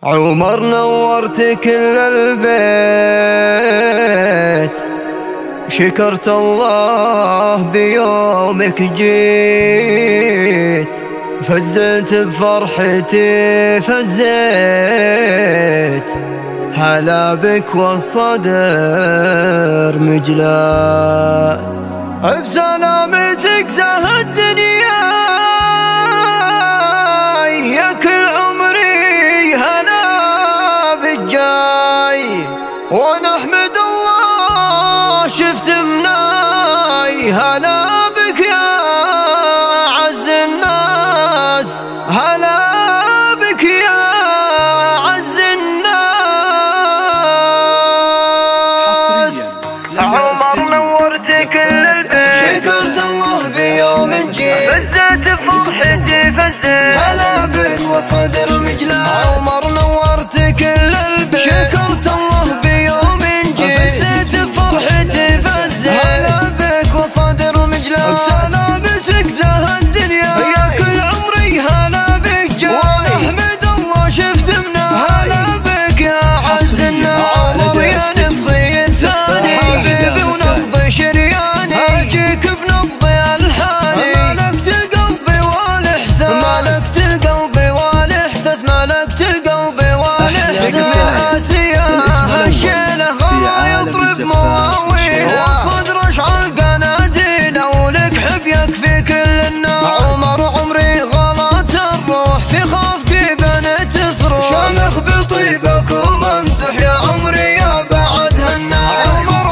عمر نورت كل البيت، شكرت الله بيومك جيت، فزت بفرحتي فزيت، هلا بك والصدر مجلات، بسلامتك زهى الدنيا يا كل عمري هلا بالجاي، ونحمد الله شفت مناي، هلا بك يا أعز الناس، هلا بك يا أعز الناس. عمر نورت كل البيت، شكرت الله بيوم جيت، فزت بفرحتي فزت، هلا بك وصدر مجلس. عمر نورت كل البيت، شكرت الله بيوم جيت، فزت بفرحتي فزت، هلا بك وصدر مجلس، بسلامتك زهى الدنيا يا كل عمري هلا بك جاي، ونحمد الله شفت منها، هلا بك يا عز الناس. عمر يا نصفي الثاني حبيبي ونبض شرياني، اجيك بنبض الحاني، ملكت القلب والاحساس، ملكت القلب والاحساس، ملكت القلب والاحساس. من اسيا هالشيله غلا يضرب مواويله، والصدر اشعل قناديله، ولك حب يكفي كل الناس. عمر عمري غلط الروح في خافقي بنت تصرخ، شامخ بطيبك وممدح يا عمري يا بعد هالناس. عمر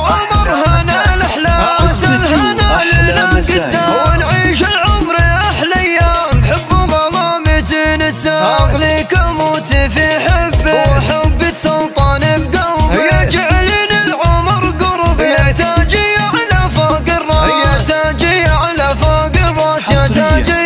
هنا الاحلام سل هنا لنا قدام، ونعيش العمر احلى ايام، حب وظلامة نسام، اغليك اموت في حبك وحبة سلطان بقلبي، يجعلني العمر قربي، يا تاجي على فوق الراس، يا تاجي على فوق الراس، يا تاجي